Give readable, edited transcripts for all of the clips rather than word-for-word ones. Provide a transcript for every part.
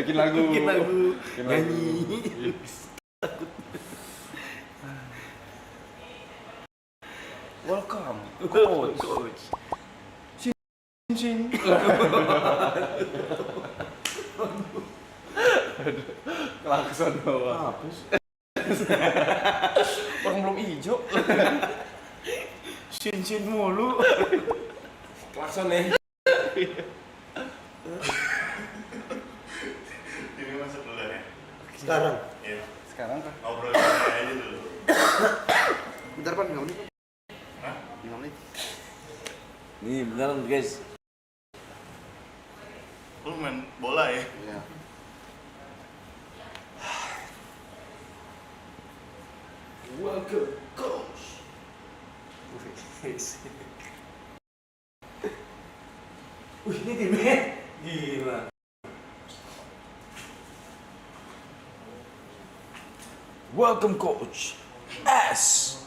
bikin lagu, nyanyi. Welcome, coach. Sin. Klakson doang. Apa sih? Orang belum hijau. Sin mulu. Klakson nih. Ini masuk dulu ya? Sekarang. Iya. Sekarang kan? Ngobrol aja dulu. Bentar Pan, 5 menit. Hah? 5 menit. Nih beneran guys. Lu main bola ya? Iya. Welcome, coach. Wih, ini timnya gila. Welcome coach. S.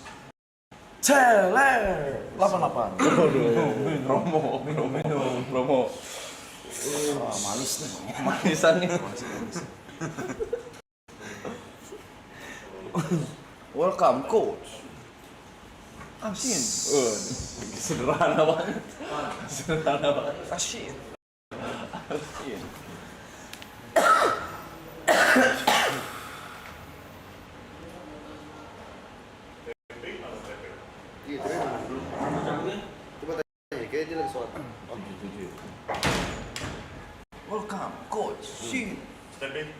Teller 88. Promo. Manis nih. Manisan nih. Welcome coach. Asin. Sederhana banget. Asin. Iya, tapi mana dulu? Coba tanya, kayaknya dia lagi sholat. Oh, gitu. Welcome coach. Sing. Step in.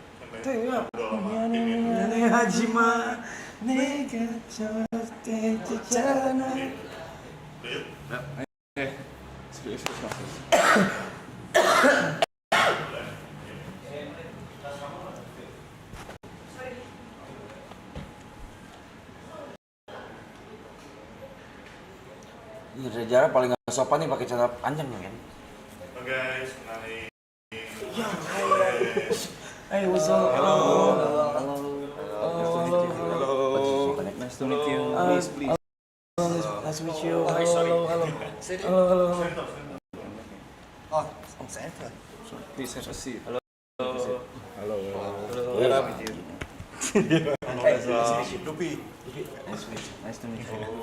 Tengah. Ini. Hajima. Nega coste cecana. Lihat. Serius. Ini Rejara paling gak sopan nih pakai celana panjang kan? Oke guys, kenalin. Hey, what's up? Hello. Nice to meet you. Please. Nice to meet you. Hello. Oh, Santa. Please have a seat. Hello. Dupi. Nice to meet you.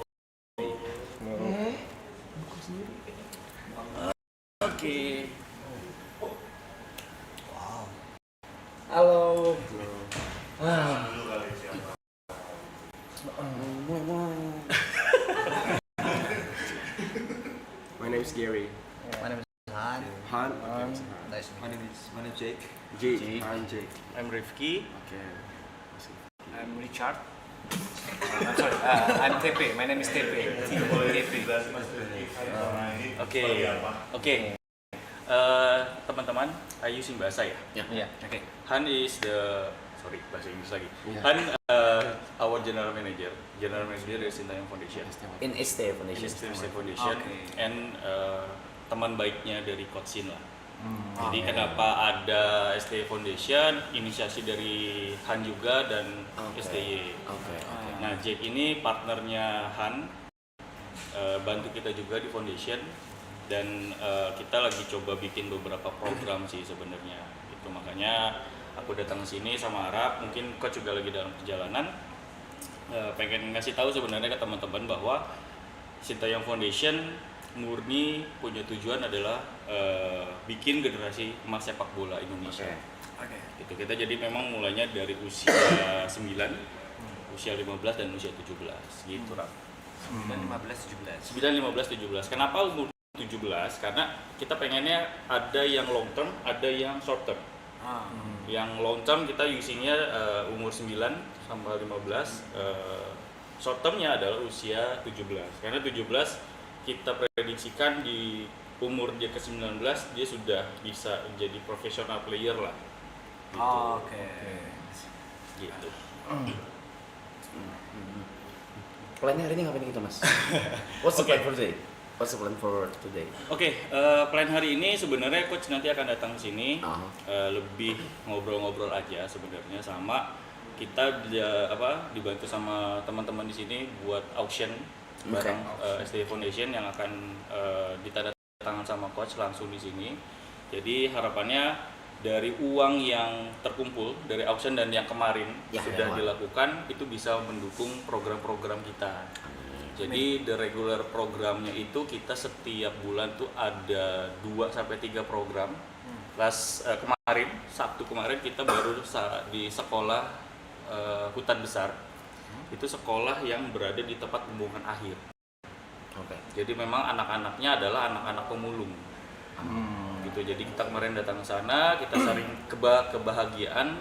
Oke. Halo. Dulu kali siapa? My name is Gary. My name is Han. Han. Nice to meet you. My name is Jake. Jake. I'm Jake. I'm Rifki. Okay. I'm Richard. I'm sorry. I'm TP. My name is TP. TP. Oke. Oke. Teman-teman, I using bahasa ya? Yeah. Oke. Han is the bahasa Inggris lagi. Yeah. Han our general manager. General manager dari Sintayong Foundation. In ST Foundation. ST Foundation. Okay. And teman baiknya dari Coach Sin lah. Jadi kenapa ada ST Foundation, inisiasi dari Han juga dan STY. Oke. Nah, Jack ini partnernya Han, bantu kita juga di foundation dan kita lagi coba bikin beberapa program sih sebenarnya. Itu makanya aku datang ke sini sama Arab, mungkin Coach juga lagi dalam perjalanan, pengen ngasih tahu sebenarnya ke teman-teman bahwa Sintayong Foundation murni punya tujuan adalah bikin generasi emas sepak bola Indonesia. Gitu. Kita jadi memang mulainya dari usia 9, usia 15 dan usia 17 gitu. 9, 15, 17. 9, 15, 17. Kenapa umur 17? Karena kita pengennya ada yang long term, ada yang short term. Yang long term kita usingnya umur 9 sampai 15. Short termnya adalah usia 17. Karena 17 kita prediksikan di umur dia ke 19 dia sudah bisa menjadi professional player lah. Gitu. Gitu. Plannya hari ini ngapain kita mas? What's the plan for today? What's the plan for today? Oke, plan hari ini sebenarnya coach nanti akan datang ke sini lebih ngobrol-ngobrol aja sebenarnya sama kita dibantu sama teman-teman di sini buat auction barang STY Foundation yang akan ditandatangan sama coach langsung di sini. Jadi harapannya dari uang yang terkumpul dari auction dan yang kemarin Ya, sudah ya. dilakukan itu bisa mendukung program-program kita. Jadi the regular programnya itu kita setiap bulan tuh ada 2 sampai 3 program. Kemarin Sabtu kemarin kita baru di sekolah hutan besar. Itu sekolah yang berada di tempat pembuangan akhir. Oke. Jadi memang anak-anaknya adalah anak-anak pemulung. Gitu. Jadi kita kemarin datang ke sana, kita saling kebahagiaan,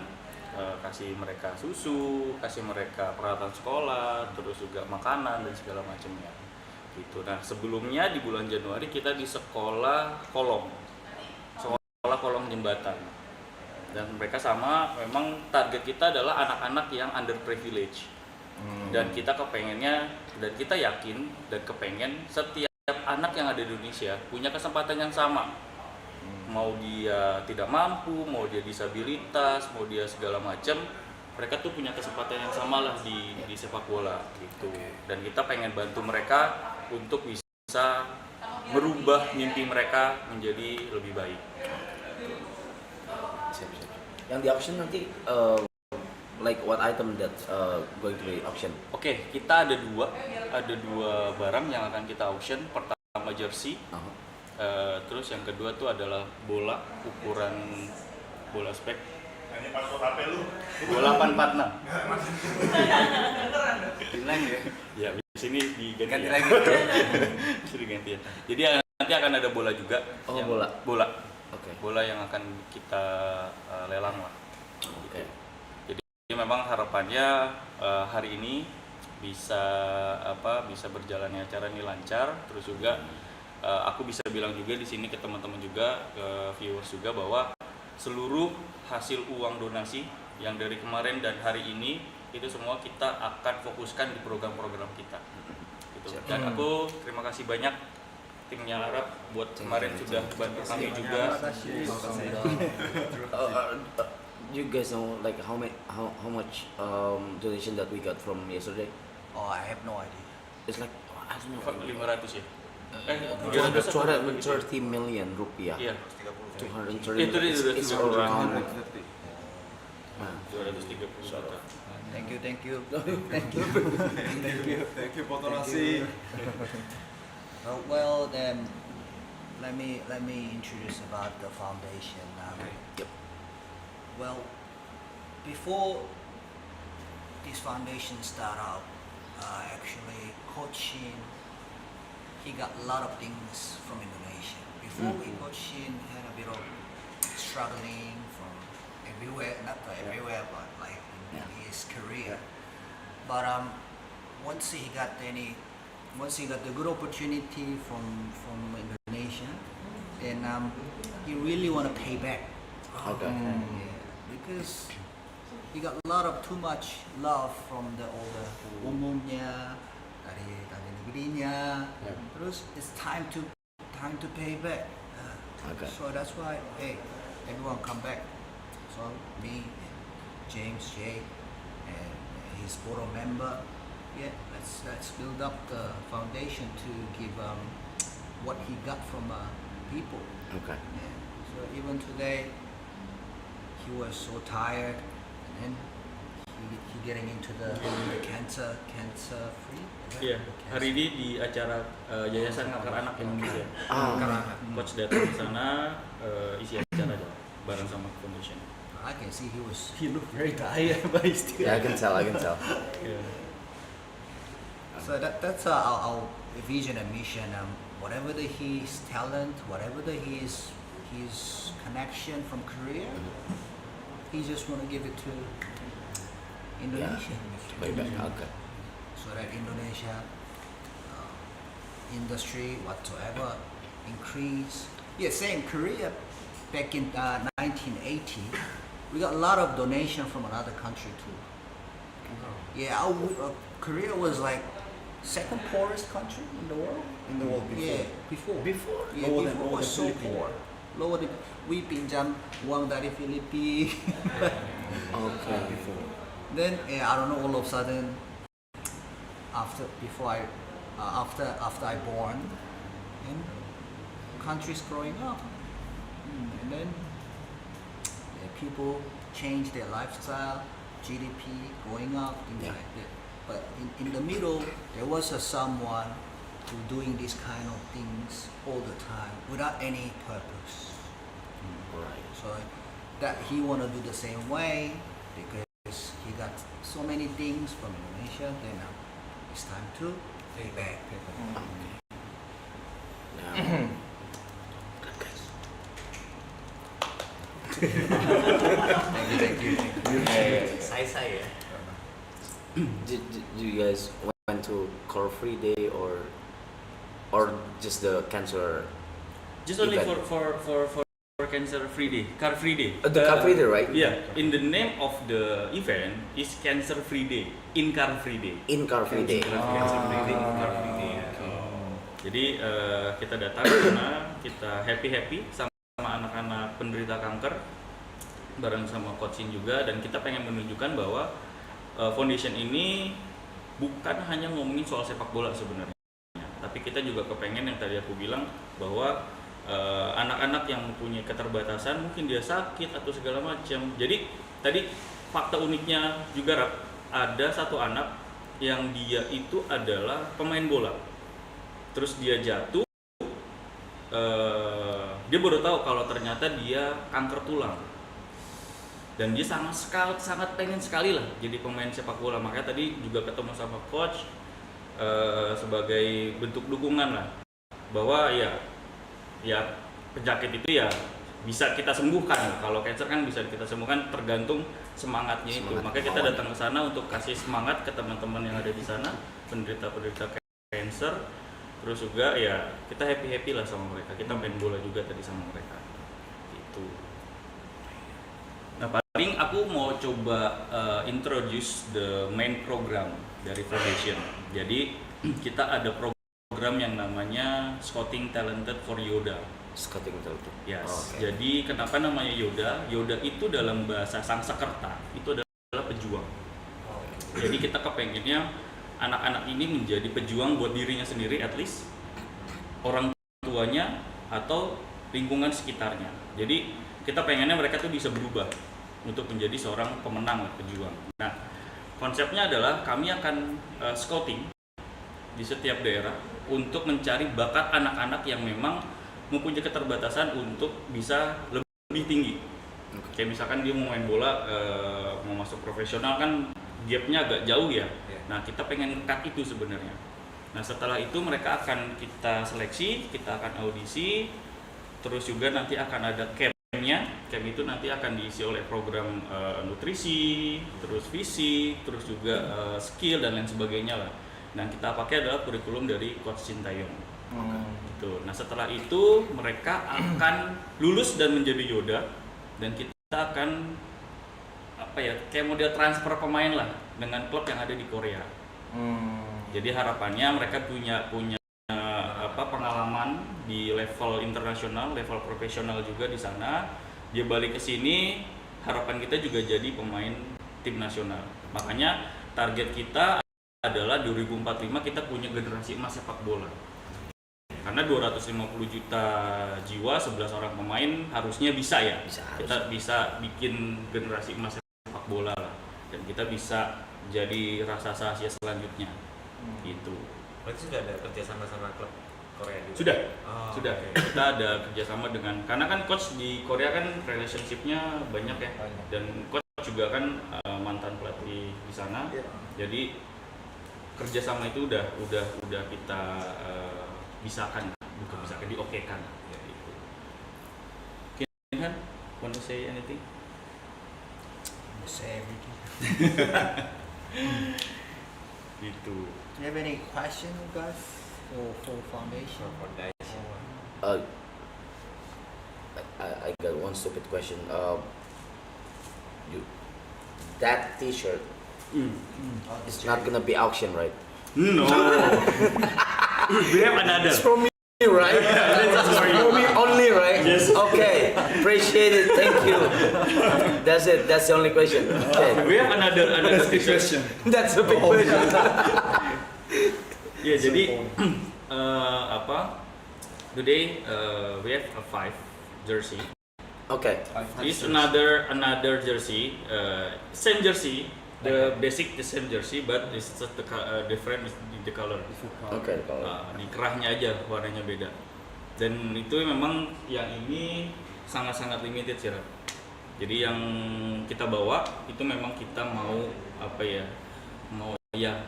kasih mereka susu, kasih mereka peralatan sekolah, terus juga makanan dan segala macamnya. Gitu. Nah, sebelumnya di bulan Januari kita di sekolah kolong jembatan. Dan mereka sama, memang target kita adalah anak-anak yang underprivileged. Dan kita kepengennya, dan kita yakin dan kepengen setiap anak yang ada di Indonesia punya kesempatan yang sama. Mau dia tidak mampu, mau dia disabilitas, mau dia segala macam, mereka tuh punya kesempatan yang sama lah di sepak bola gitu. Dan kita pengen bantu mereka untuk bisa merubah mimpi mereka menjadi lebih baik. Siap. Yang di auction nanti like what item that going to be auction? Oke, kita ada dua barang yang akan kita auction. Pertama jersey, terus yang kedua tuh adalah bola ukuran bola spek. Hanya password HP lu. Bola 846. Bilang ya. Ya, di sini diganti. Ganti ya. lagi. Di sini ganti ya. Jadi nanti akan ada bola juga. Oh, yang, bola. Bola. Oke. Bola yang akan kita lelang lah. Oke. Jadi memang harapannya hari ini bisa berjalannya acara ini lancar, terus juga aku bisa bilang juga di sini ke teman-teman juga, ke viewers juga bahwa seluruh hasil uang donasi yang dari kemarin dan hari ini itu semua kita akan fokuskan di program-program kita. Gitu. Dan aku terima kasih banyak timnya Arab buat kemarin sudah bantu kami juga. You guys know like how much donation that we got from yesterday? Oh, I have no idea. It's like I don't know. 500 ya? 230 million rupiah. Iya. 230 Itu dia, it's around 230 juta. Thank you. Thank you for donasi. Well, then let me introduce about the foundation. Yep. Well, before this foundation start out, actually Coach Shin, he got a lot of things from Indonesia. Before Coach Shin had a bit of struggling from everywhere, not everywhere, but like in his career. But once he got the good opportunity from Indonesia, then he really want to pay back. Okay. Yeah, because he got a lot of too much love from all the umumnya, dari negerinya. Terus it's time to pay back. Okay. So that's why everyone come back. So me, James, Jay, and his board member. Yeah, let's build up the foundation to give what he got from people. Okay. Yeah. So even today, he was so tired, and then he getting into the cancer free. Iya, hari ini di acara Yayasan Kanker Anak Indonesia. Coach datang ke sana, isi acara aja bareng sama foundation. I can see He looked very tired, but he still. Yeah, I can tell. Yeah. So that's our vision and mission. Whatever his talent, whatever his connection from Korea, he just want to give it to Indonesia. Way back. Okay. So that Indonesia industry whatsoever increase. Yeah, same Korea back in 1980, we got a lot of donation from another country too. Yeah, Korea was like second poorest country in the world. In the world before. Yeah, before. Before? Yeah, Lower before than was so Philippines. poor. Lower than we pinjam uang dari Philippines. Okay. Before. Then I don't know. All of a sudden, after I born, and countries growing up, and then people change their lifestyle, GDP going up, things Yeah. like that. But in the middle, there was someone who doing this kind of things all the time without any purpose. Right. So that he wanna do the same way because he got so many things from Indonesia. Then now it's time to pay back. Now, Thank you. Saya. do you guys went to Car Free Day or just the cancer? Just only event? for cancer free day, car free day. The Car Free Day, right? Yeah, in the name of the event is cancer free day, in car free day. In Car Free Day. Cancer free day, in car free day. Jadi kita datang karena kita happy sama anak-anak penderita kanker bareng sama coaching juga, dan kita pengen menunjukkan bahwa foundation ini bukan hanya ngomongin soal sepak bola sebenarnya, tapi kita juga kepengen yang tadi aku bilang bahwa anak-anak yang mempunyai keterbatasan, mungkin dia sakit atau segala macam. Jadi tadi fakta uniknya juga, Rap, ada satu anak yang dia itu adalah pemain bola, terus dia jatuh, dia baru tahu kalau ternyata dia kanker tulang, dan dia sangat pengen sekali lah jadi pemain sepak bola. Makanya tadi juga ketemu sama coach sebagai bentuk dukungan lah, bahwa ya penyakit itu ya bisa kita sembuhkan. Kalau cancer kan bisa kita sembuhkan, tergantung semangatnya itu. Makanya kita datang ke sana untuk kasih semangat ke teman-teman yang ada di sana, penderita cancer. Terus juga ya kita happy lah sama mereka. Kita main bola juga tadi sama mereka. Gitu. Nah, paling aku mau coba introduce the main program dari foundation. Jadi kita ada program yang namanya Scouting Talented for Yoda. Scouting Talented. Yes. Oh, okay. Jadi kenapa namanya Yoda? Yoda itu dalam bahasa Sanskerta itu adalah pejuang. Jadi kita kepengennya anak-anak ini menjadi pejuang buat dirinya sendiri, at least orang tuanya atau lingkungan sekitarnya. Jadi kita pengennya mereka tuh bisa berubah untuk menjadi seorang pemenang, pejuang. Nah, konsepnya adalah kami akan scouting di setiap daerah untuk mencari bakat anak-anak yang memang mempunyai keterbatasan untuk bisa lebih tinggi. Kayak misalkan dia mau main bola, mau masuk profesional kan gapnya agak jauh ya. Nah, kita pengen cut itu sebenarnya. Nah, setelah itu mereka akan kita seleksi, kita akan audisi, terus juga nanti akan ada camp-nya. Camp itu nanti akan diisi oleh program nutrisi, terus fisik, terus juga skill dan lain sebagainya lah. Dan kita pakai adalah kurikulum dari Coach Sintayong. Gitu. Nah, setelah itu mereka akan lulus dan menjadi Yoda, dan kita akan kayak model transfer pemain lah dengan klub yang ada di Korea. Jadi harapannya mereka punya pengalaman di level internasional, level profesional juga di sana. Dia balik ke sini, harapan kita juga jadi pemain tim nasional. Makanya target kita adalah 2045 kita punya generasi emas sepak bola. Karena 250 juta jiwa, 11 orang pemain harusnya bisa ya. Kita bisa bikin generasi emas sepak bola lah, dan kita bisa jadi raksasa Asia selanjutnya. Gitu. Berarti sudah ada kerjasama sama klub Korea juga? Sudah. Oh, Sudah. okay. Kita ada kerjasama dengan, karena kan coach di Korea kan relationship-nya banyak ya. Dan coach juga kan mantan pelatih di sana. Jadi kerjasama itu udah kita bisakan, bukan bisakan, diokekan. Gitu. Kan, want to say anything? Say everything. Gitu. Do you have any question, guys, for foundation? I got one stupid question. That T-shirt is not gonna be auction, right? No. We have another. It's from me, right? It's from me only, right? Yes. Okay. Appreciate it. Thank you. That's it. That's the only question. Okay. We have another question. That's a big question. Ya, jadi today we have a 5 jersey Okay. It's another jersey, same jersey, the same jersey, but it's just different in the color. Okay. Di kerahnya aja warnanya beda. Dan itu memang yang ini sangat-sangat limited sih, Rap. Jadi yang kita bawa itu memang kita mau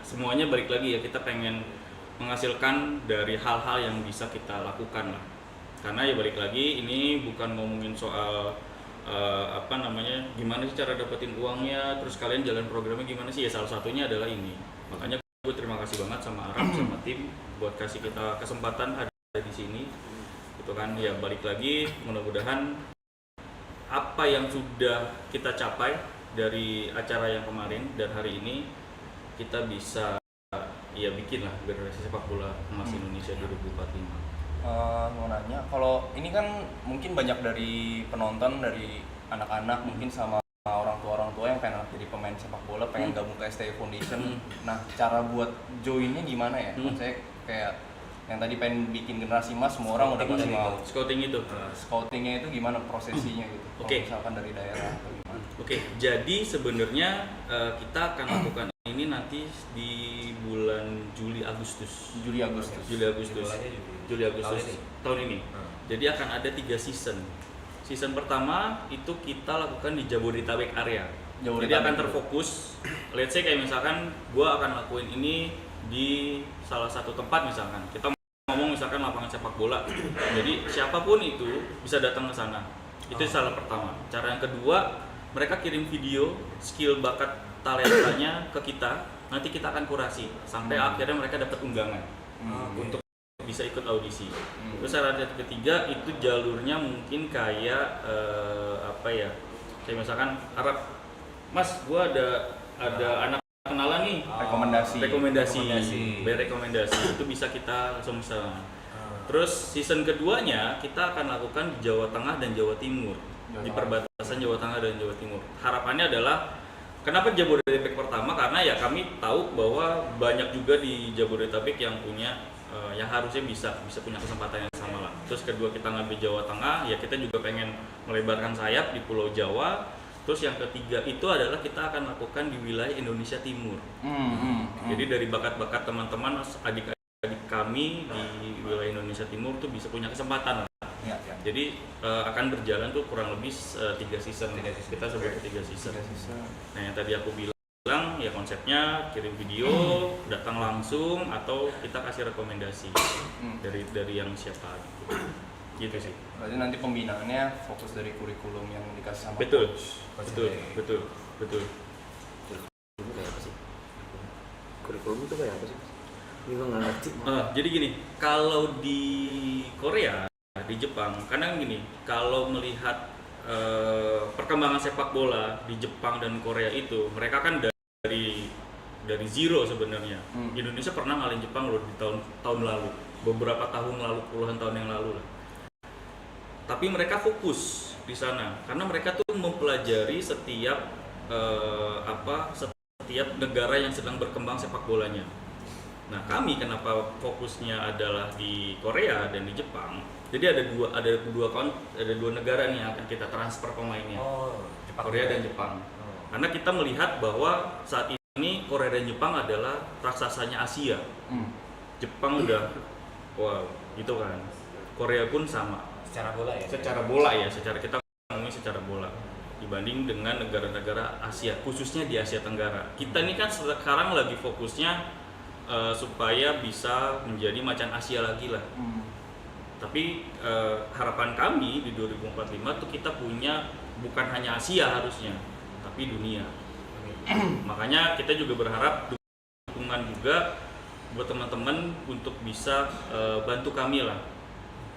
semuanya balik lagi ya, kita pengen menghasilkan dari hal-hal yang bisa kita lakukan lah. Karena ya balik lagi ini bukan ngomongin soal gimana sih cara dapetin uangnya, terus kalian jalan programnya gimana sih, ya salah satunya adalah ini. Makanya gue terima kasih banget sama Aram sama tim buat kasih kita kesempatan ada di sini. Itu kan ya balik lagi, mudah-mudahan apa yang sudah kita capai dari acara yang kemarin dan hari ini kita bisa ya bikin lah generasi sepak bola emas Indonesia 2045. Mau nanya, kalau ini kan mungkin banyak dari penonton, dari anak-anak mungkin sama orang tua yang pengen jadi pemain sepak bola, pengen gabung ke STI Foundation. Nah, cara buat joinnya gimana ya? Maksudnya kayak yang tadi pengen bikin generasi emas, semua orang udah pasti mau. Scouting itu. Scoutingnya itu gimana prosesinya gitu? Oke. Misalkan dari daerah atau gimana? Oke, jadi sebenarnya kita akan lakukan ini nanti di bulan Juli Agustus tahun ini. Jadi akan ada 3 season. Season pertama itu kita lakukan di Jabodetabek area. Jadi akan terfokus. Let's say kayak misalkan gua akan lakuin ini di salah satu tempat misalkan. Kita ngomong misalkan lapangan sepak bola. Jadi siapapun itu bisa datang ke sana. Itu salah pertama. Cara yang kedua, mereka kirim video skill bakat talentanya ke kita. Nanti kita akan kurasi sampai akhirnya mereka dapat undangan untuk bisa ikut audisi. Terus syarat ketiga itu jalurnya mungkin kayak kayak misalkan Arab, Mas, gua ada anak kenalan nih, rekomendasi itu bisa kita langsung sana. Terus season keduanya kita akan lakukan di Jawa Tengah dan Jawa Timur, di perbatasan Jawa Tengah dan Jawa Timur. Harapannya adalah kenapa Jabodetabek pertama, karena ya kami tahu bahwa banyak juga di Jabodetabek yang punya yang harusnya bisa punya kesempatan yang sama lah. Terus kedua kita ngambil Jawa Tengah, ya kita juga pengen melebarkan sayap di Pulau Jawa. Terus yang ketiga itu adalah kita akan lakukan di wilayah Indonesia Timur. Jadi dari bakat-bakat teman-teman adik-adik kami di wilayah Indonesia Timur tuh bisa punya kesempatan lah. Jadi akan berjalan tuh kurang lebih 3 season. Kita sebut 3 season. Nah yang tadi aku bilang ya konsepnya kirim video, datang langsung atau kita kasih rekomendasi dari yang siapa gitu sih. Berarti nanti pembinaannya fokus dari kurikulum yang dikasih sama Betul. Kurikulum kayak apa sih? Kurikulum itu kayak apa sih? Ini gue nggak ngerti. Jadi gini, kalau di Korea, di Jepang, kadang gini, kalau melihat perkembangan sepak bola di Jepang dan Korea itu, mereka kan dari zero sebenarnya. Indonesia pernah ngalahin Jepang loh di tahun lalu, beberapa tahun lalu, puluhan tahun yang lalu lah. Tapi mereka fokus di sana karena mereka tuh mempelajari setiap negara yang sedang berkembang sepak bolanya. Nah, kami kenapa fokusnya adalah di Korea dan di Jepang? Jadi ada dua negara nih yang akan kita transfer pemainnya. Korea dan Jepang. Karena kita melihat bahwa saat ini Korea dan Jepang adalah raksasanya Asia. Jepang udah wow, gitu kan. Korea pun sama. Secara kita ngomongin secara bola dibanding dengan negara-negara Asia, khususnya di Asia Tenggara. Kita ini kan sekarang lagi fokusnya supaya bisa menjadi macan Asia lagi lah. Tapi harapan kami di 2045 tuh kita punya bukan hanya Asia harusnya, tapi dunia. Makanya kita juga berharap dukungan juga buat teman-teman untuk bisa bantu kami lah.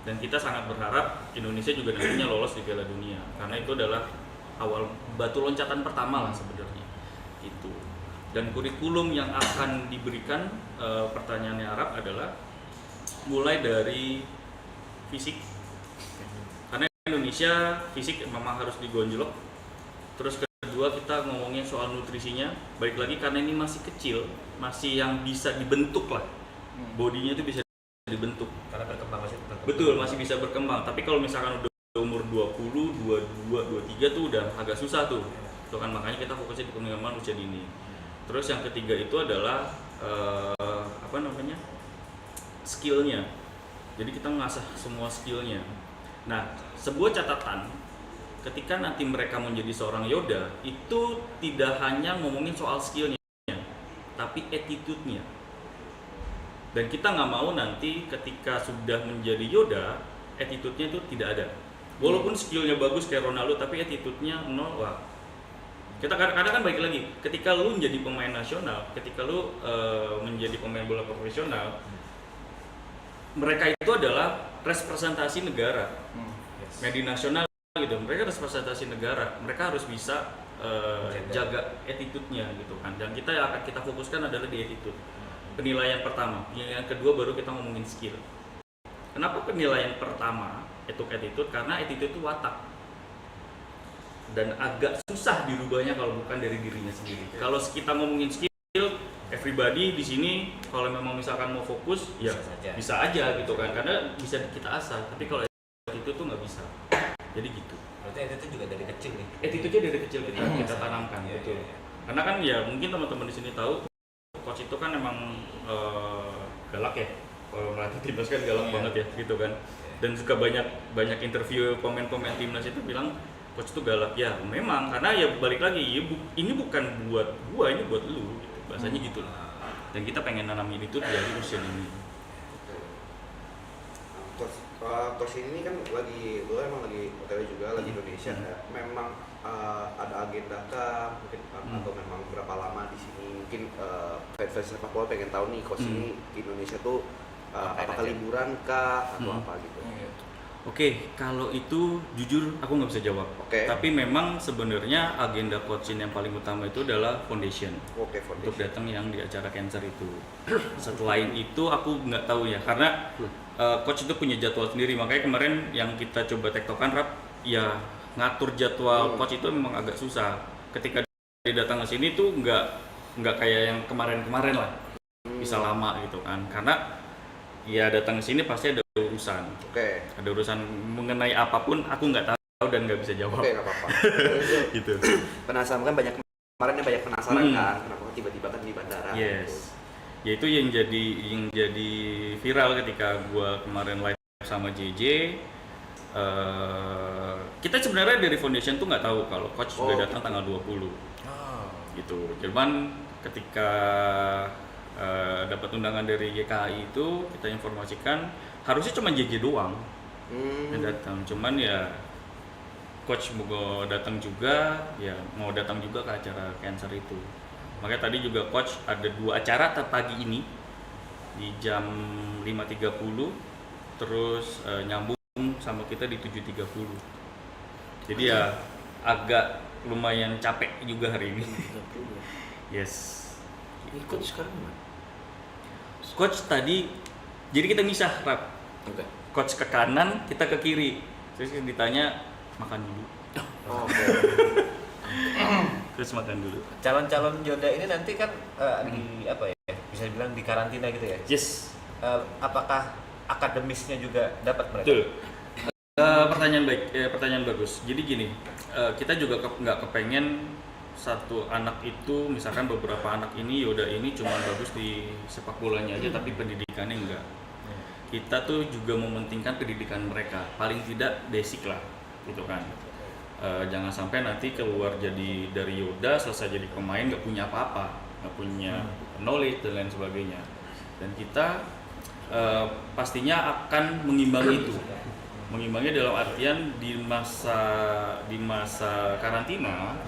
Dan kita sangat berharap Indonesia juga nantinya lolos di Piala Dunia, karena itu adalah awal batu loncatan pertama lah sebenarnya itu. Dan kurikulum yang akan diberikan, pertanyaannya Arab adalah mulai dari fisik, karena Indonesia fisik memang harus digonjlok. Terus kedua kita ngomongin soal nutrisinya, balik lagi karena ini masih kecil, masih yang bisa dibentuk lah, bodinya itu bisa dibentuk. Karena berkembang masih Betul, masih bisa berkembang. Tapi kalau misalkan udah umur 20, 22, 23 tuh udah agak susah tuh. Itu kan makanya kita fokusnya di pengembangan usia dini. Terus yang ketiga itu adalah skillnya. Jadi kita mengasah semua skillnya. Nah, sebuah catatan ketika nanti mereka menjadi seorang Yoda itu tidak hanya ngomongin soal skillnya, tapi attitude-nya. Dan kita nggak mau nanti ketika sudah menjadi Yoda, attitude-nya itu tidak ada. Walaupun skillnya bagus kayak Ronaldo, tapi attitude-nya nol. Wah, kita kadang-kadang kan balik lagi, ketika lu menjadi pemain nasional, ketika lu menjadi pemain bola profesional, mereka itu adalah representasi negara, media nasional gitu. Mereka representasi negara, mereka harus bisa jaga attitude-nya gitu kan. Dan yang akan kita fokuskan adalah di attitude. Penilaian pertama, yang kedua baru kita ngomongin skill. Kenapa penilaian pertama itu attitude? Karena attitude itu watak. Dan agak susah dirubahnya kalau bukan dari dirinya sendiri. Kalau kita ngomongin skill, everybody di sini kalau memang misalkan mau fokus, ya bisa aja gitu kan, karena bisa kita asah. Tapi kalau attitude tuh nggak bisa. Jadi gitu. Berarti attitude juga dari kecil nih. Attitude-nya dari kecil kita tanamkan gitu. Karena kan ya mungkin teman-teman di sini tahu, coach itu kan emang galak ya. Kalau melatih timnas kan galak banget ya, gitu kan. Dan suka banyak interview pemain-pemain timnas itu bilang coach itu galak ya. Memang karena ya balik lagi, ini bukan buat gua, ini buat lu. Gitu. Bahasanya gitu lah. Dan kita pengen nanamin itu dari usia dini. Coach ini kan lagi, lu emang lagi OTW juga, lagi Indonesia ya. Memang ada agenda kah mungkin atau memang berapa lama di sini? Mungkin fans sepak bola pengen tahu nih coach ini di Indonesia tuh apakah liburan kah atau apa gitu. Oke, kalau itu jujur aku nggak bisa jawab. Tapi memang sebenarnya agenda coachin yang paling utama itu adalah foundation. Foundation. Untuk datang yang di acara cancer itu. Setelah itu aku nggak tahu ya, karena coach itu punya jadwal sendiri. Makanya kemarin yang kita coba tektokan Rap, ya ngatur jadwal coach itu memang agak susah. Ketika dia datang ke sini tuh nggak kayak yang kemarin-kemarin lah, bisa lama gitu kan. Karena ya datang ke sini pasti ada urusan. Ada urusan mengenai apapun aku nggak tahu dan nggak bisa jawab. Nggak apa-apa. Gitu. Penasaran kan kemarin banyak penasaran kan, kenapa tiba-tiba kan di bandara. Yes. Ya itu yang jadi viral ketika gua kemarin live sama JJ. Kita sebenarnya dari foundation tuh nggak tahu kalau coach sudah datang tanggal 20. Gitu. Cuman ketika dapat undangan dari YKI itu kita informasikan harusnya cuma JJ doang yang datang, cuman ya coach mau datang juga, ya mau datang juga ke acara cancer itu. Makanya tadi juga coach ada 2 acara pagi ini di jam 5.30, terus nyambung sama kita di 7.30. Jadi ya agak lumayan capek juga hari ini. Yes. Coach sekarang mana? Coach tadi, jadi kita misah Rap. Coach ke kanan, kita ke kiri. Terus ditanya makan dulu. Terus makan dulu. Calon-calon Yoda ini nanti kan di apa ya? Bisa dibilang di karantina gitu ya? Yes. Apakah akademisnya juga dapat mereka? Betul. Pertanyaan baik, pertanyaan bagus. Jadi gini, kita juga nggak kepengen satu anak itu, misalkan beberapa anak ini Yoda ini cuma bagus di sepak bolanya aja tapi pendidikannya enggak. Kita tuh juga mementingkan pendidikan mereka, paling tidak basic lah gitu kan. Jangan sampai nanti keluar jadi dari Yoda selesai jadi pemain nggak punya apa-apa, nggak punya knowledge dan lain sebagainya. Dan kita pastinya akan mengimbangi itu. Mengimbangi dalam artian di masa karantina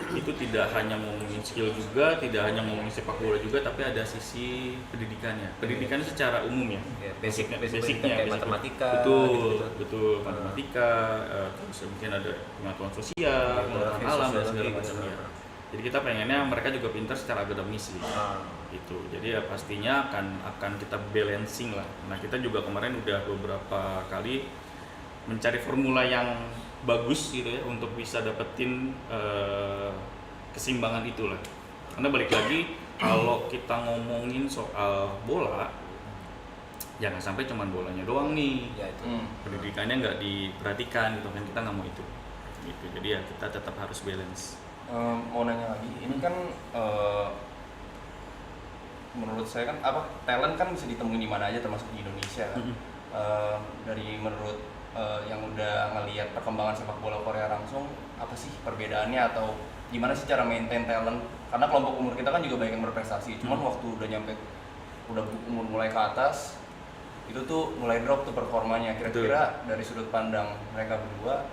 itu tidak hanya ngomongin skill juga, tidak hanya ngomongin sepak bola juga, tapi ada sisi pendidikannya. Pendidikannya secara umum ya. Basicnya, kayak matematika. Betul, matematika, terus mungkin ada pengetahuan sosial, pengetahuan alam dan segala macamnya. Jadi kita pengennya mereka juga pintar secara akademis gitu. Gitu. Jadi ya pastinya akan kita balancing lah. Nah, kita juga kemarin udah beberapa kali mencari formula yang bagus gitu ya untuk bisa dapetin keseimbangan itulah. Karena balik lagi kalau kita ngomongin soal bola, jangan sampai cuman bolanya doang nih, Ya itu. pendidikannya nggak diperhatikan gitu kan, kita nggak mau itu gitu. Jadi ya kita tetap harus balance. Mau nanya lagi, ini kan menurut saya kan talent kan bisa ditemuin di mana aja termasuk di Indonesia kan. Dari menurut yang udah ngelihat perkembangan sepak bola Korea langsung, apa sih perbedaannya atau gimana sih cara maintain talent? Karena kelompok umur kita kan juga banyak yang berprestasi, cuman waktu udah umur mulai ke atas itu tuh mulai drop tuh performanya. Kira-kira dari sudut pandang mereka berdua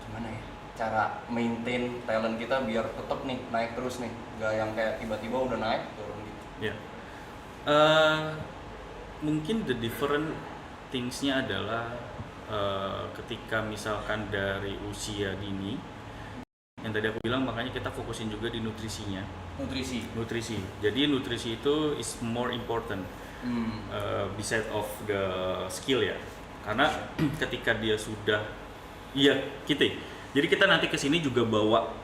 gimana ya cara maintain talent kita biar tetap nih naik terus nih, nggak yang kayak tiba-tiba udah naik turun gitu. Ya, mungkin the different things-nya adalah ketika misalkan dari usia dini, yang tadi aku bilang, makanya kita fokusin juga di nutrisinya. Nutrisi. Jadi nutrisi itu is more important beside of the skill ya. Karena ketika dia sudah, jadi kita nanti kesini juga bawa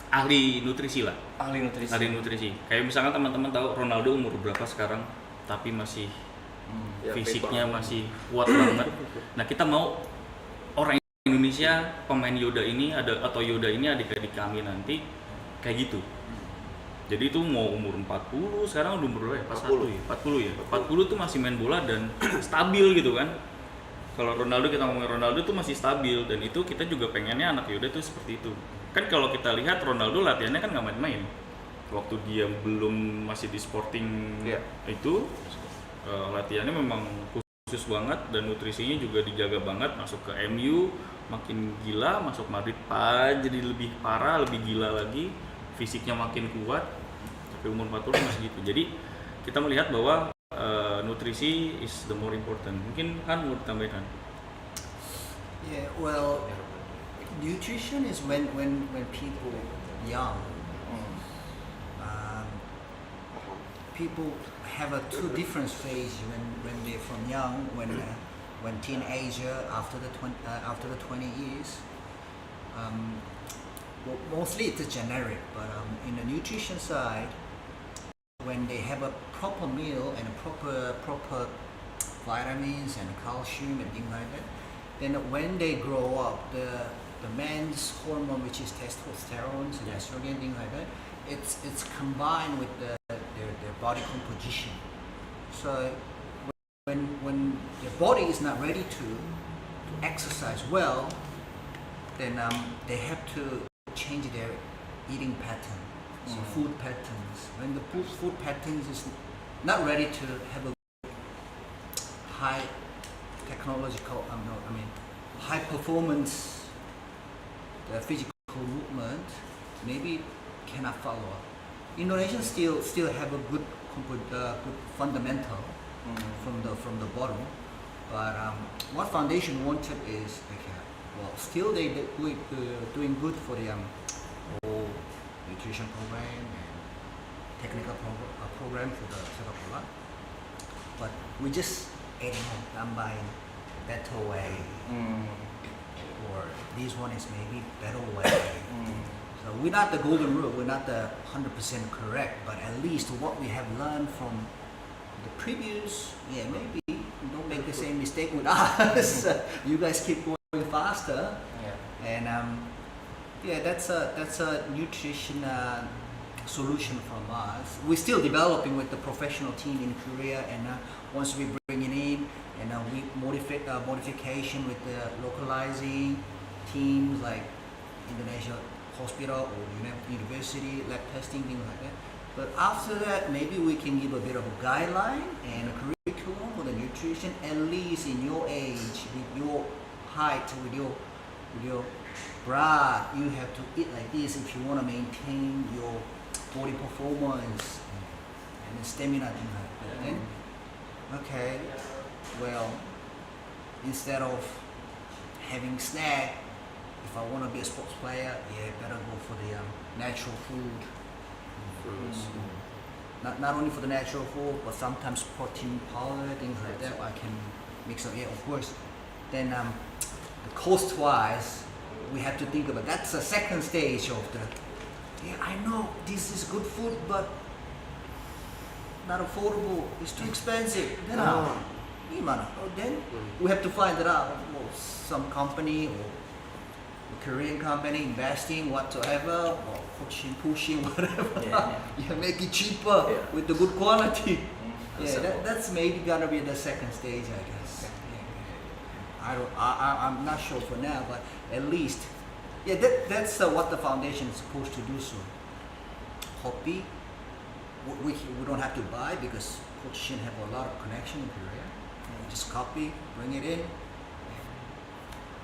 ahli nutrisi lah. Ahli nutrisi. Kayak misalkan teman-teman tahu Ronaldo umur berapa sekarang, tapi masih fisiknya masih kuat banget. Nah kita mau orang Indonesia pemain Yoda ini atau Yoda ini adik-adik kami nanti kayak gitu. Jadi itu mau umur 40, sekarang udah umur berapa ya? 40 ya. 40 tuh masih main bola dan stabil gitu kan. Kalau Ronaldo, kita ngomongin Ronaldo tuh masih stabil, dan itu kita juga pengennya anak Yoda tuh seperti itu. Kan kalau kita lihat Ronaldo latihannya kan nggak main-main. Waktu dia belum masih di Sporting itu latihannya memang khusus banget, dan nutrisinya juga dijaga banget. Masuk ke MU makin gila, masuk Madrid jadi lebih parah, lebih gila lagi, fisiknya makin kuat. Tapi umur 40 masih gitu. Jadi kita melihat bahwa nutrisi is the more important. Mungkin kan mau ditambahin. Yeah, well, nutrition is when people young, people have two different phase when they're from young, when teenager after the 20 years. Well, mostly it's generic, but in the nutrition side, when they have a proper meal and a proper vitamins and calcium and things like that, then when they grow up, the man's hormone, which is testosterone and estrogen, things like that, it's combined with their body composition. So when their body is not ready to exercise well, then they have to change their eating pattern, so food patterns. When the food patterns is not ready to have a high technological, high performance, the physical movement, maybe cannot follow up. Indonesians still have a good fundamental from the bottom, but what foundation wanted is still they doing good for the whole nutrition program and technical program for the sepak bola, but we just adding on buying better way, or this one is maybe better way. So we're not the golden rule, we're not the 100% correct, but at least what we have learned from the previous, maybe don't make the same mistake with us. You guys keep going faster, and that's a nutrition solution from us. We're still developing with the professional team in Korea, and once we bring it in, and we modification with the localizing teams like Indonesia Hospital or University lab testing, things like that. But after that, maybe we can give a bit of a guideline and a curriculum for the nutrition, at least in your age, with your height, with your blood, you have to eat like this if you want to maintain your body performance and the stamina, things like that. Then, okay, well, instead of having snack, if I want to be a sports player, better go for the natural food. Not only for the natural food, but sometimes protein powder, things like that. I can mix up. Of course. Then the cost-wise, we have to think about. That's the second stage of the. I know this is good food, but not affordable. It's too expensive. Then gimana? Oh, then we have to find it out. Well, some company or a Korean company investing whatsoever, or pushing whatever. Yeah, make it cheaper with the good quality. That's maybe gonna be the second stage, I guess. I'm not sure for now, but at least, that's what the foundation is supposed to do. So, copy. We don't have to buy because Coach Shin have a lot of connection in Korea. Just copy, bring it in,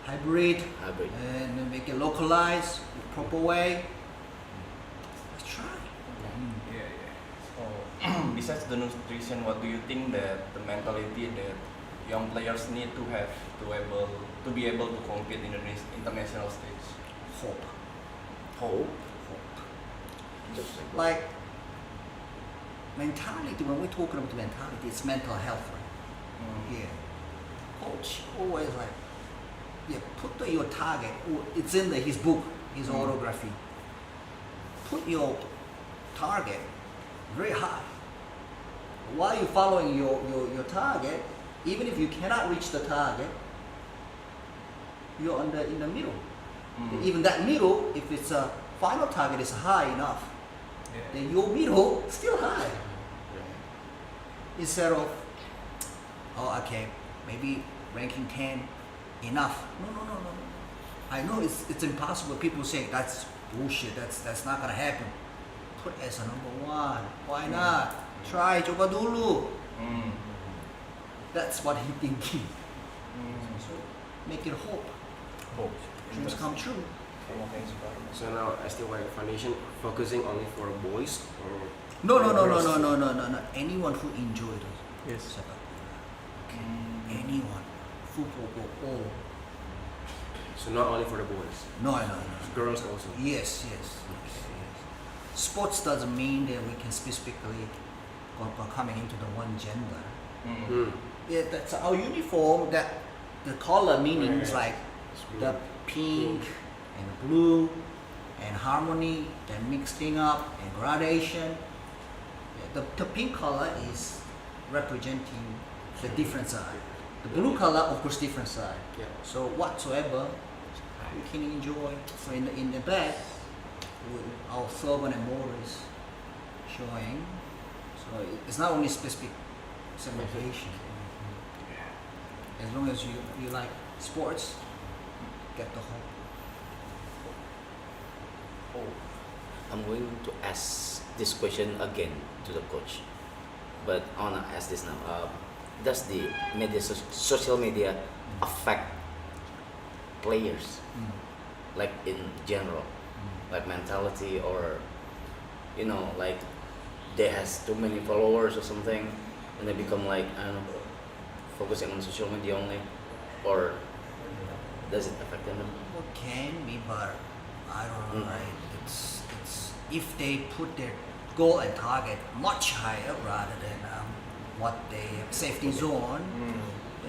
hybrid, and then make it localized, proper way. Let's try. So, besides the nutrition, what do you think that the mentality that young players need to have to be able to compete in the international stage? Hope. Like mentality. When we're talking about mentality, it's mental health, right? Yeah. Coach always put your target. It's in his book, his autography. Put your target very high. While you're following your target, even if you cannot reach the target, you're in the middle. Even that middle, if it's a final target is high enough, then your middle still high. Instead of, maybe ranking 10 enough. No. I know it's impossible. People say that's bullshit. That's not gonna happen. Put as a number 1. Why not? Try, coba dulu. That's what he thinking. So make it hope. Dreams come true. So now STY Foundation focusing only for boys or No. Anyone who enjoys it. Sepak bola. Anyone. Football, all. so not only for the boys, No. girls also. Yes. Sports doesn't mean that we can specifically coming into the one gender. Yeah, that's our uniform. That the color meanings like the pink and blue and harmony, then mixing up and gradation. Yeah, the pink color is representing the different side. The blue color, of course, different side. Yeah. So whatsoever we can enjoy. So in the back, our slogan and motto is showing. So it's not only specific segmentation. As long as you like sports, get the whole. I'm going to ask this question again to the coach, but I wanna ask this now. Does the social media affect players, like in general, like mentality, or like they has too many followers or something, and they become like focusing on social media only, or does it affect them? Well, can be, but I don't know. Right? It's if they put their goal and target much higher rather than what they safety zone,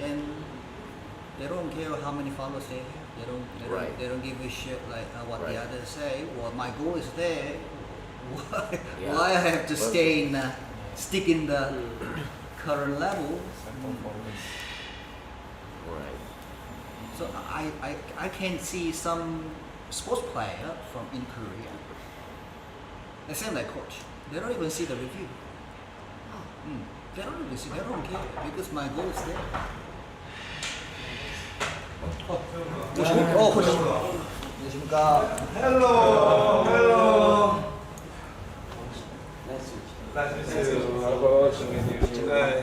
then they don't care how many followers they have. They don't give a shit like what the others say. Well, my goal is there. Why I have to stick in the current level? Right. So I can see some sports player from in Korea. The same like coach. They don't even see the review. They don't even see. They don't care because my goal is there. 안녕하십니까.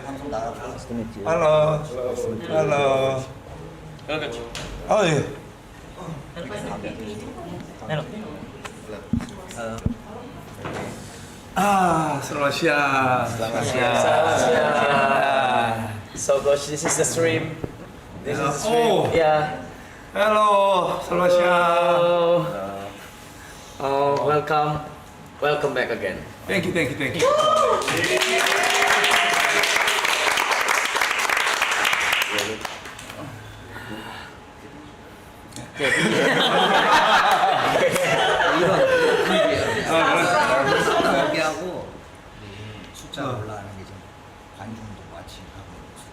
방송 나가고. Halo. Oh iya. Selamat siang. Selamat siang. So coach, this is the stream. This is the stream. Yeah. Halo, selamat siang. Welcome back again. Thank you. 얘기하고 숫자 올라가는 게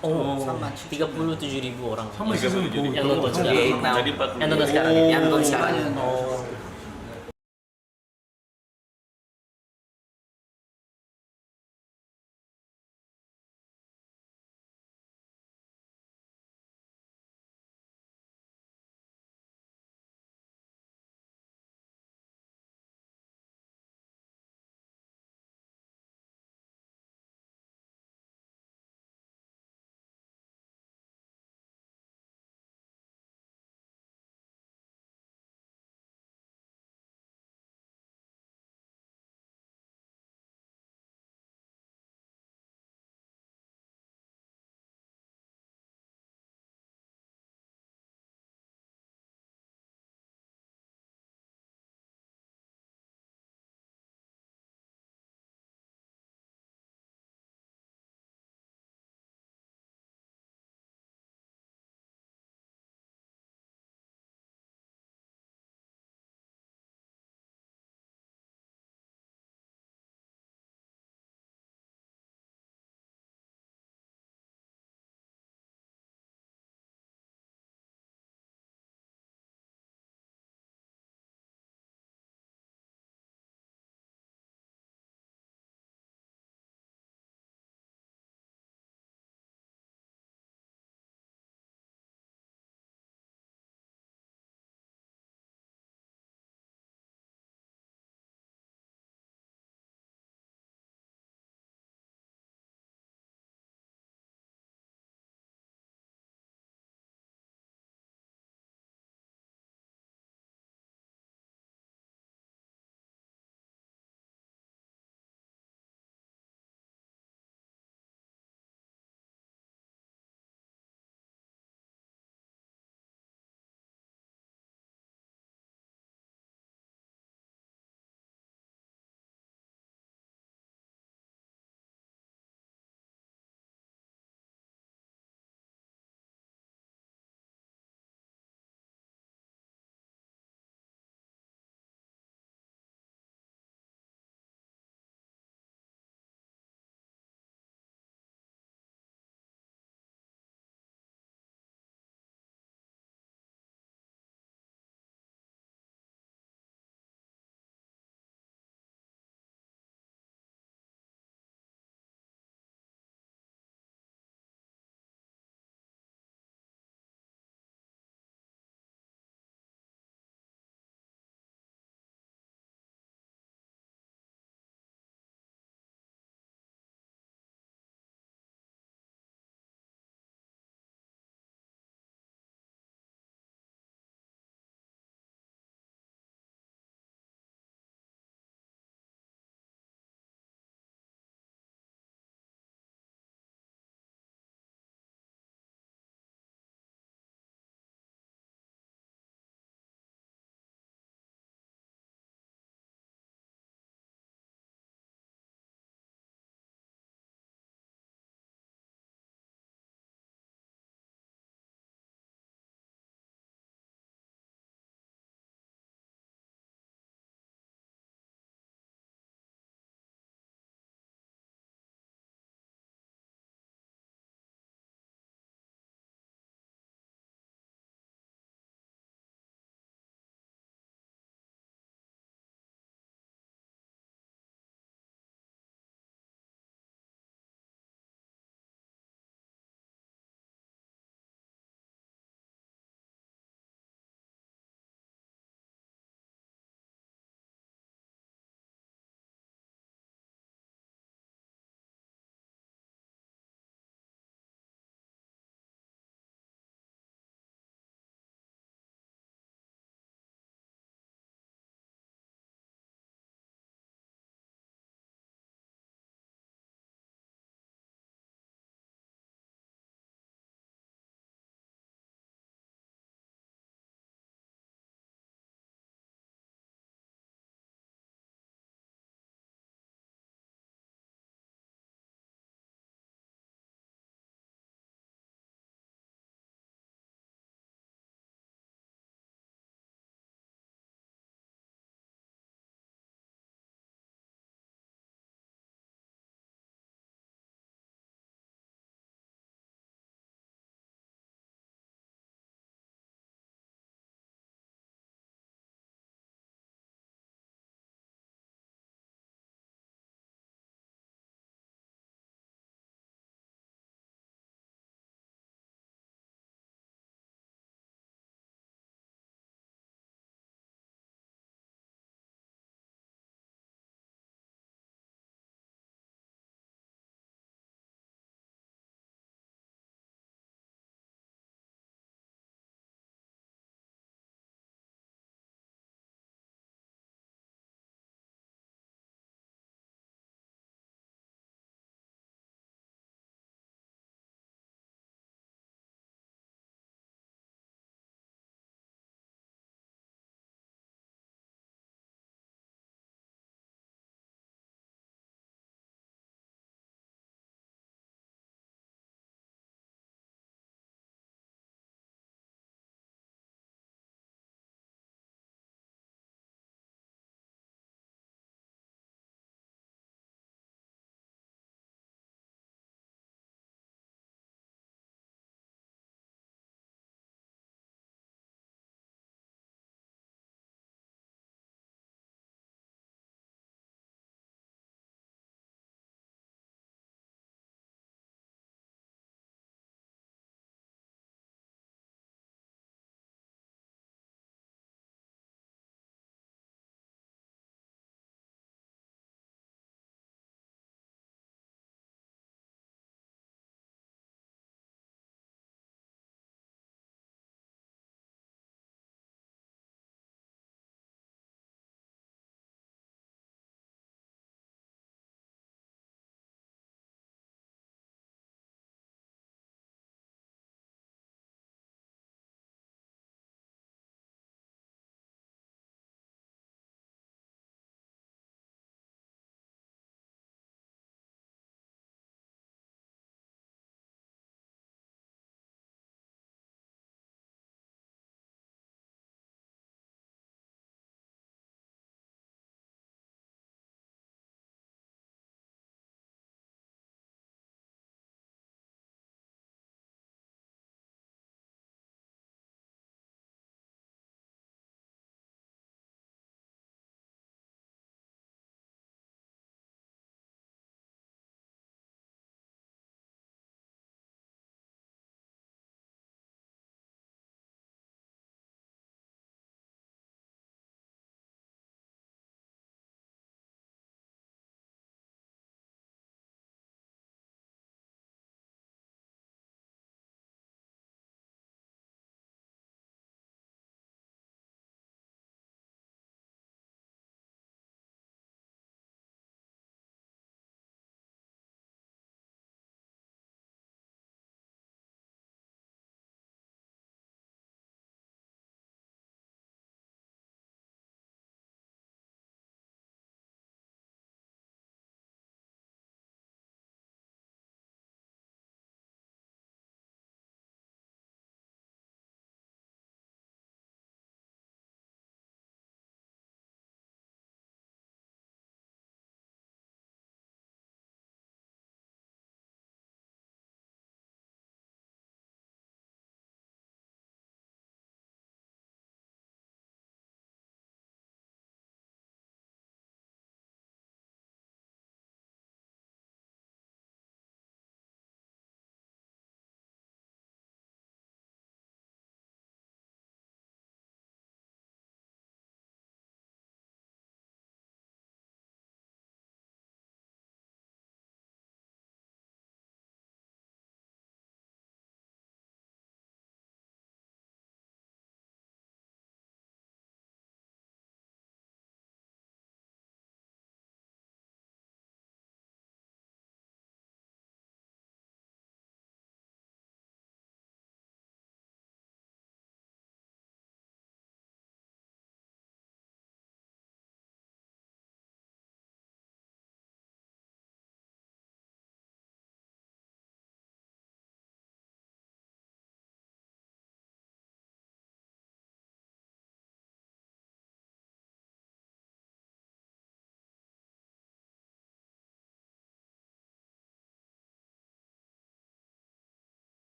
Oh, Sama 37.000 orang. Sama season Jadi Yang nonton sekarang. sekarang. Now. Yang nonton sekarang. Yang nonton sekarang. Oh.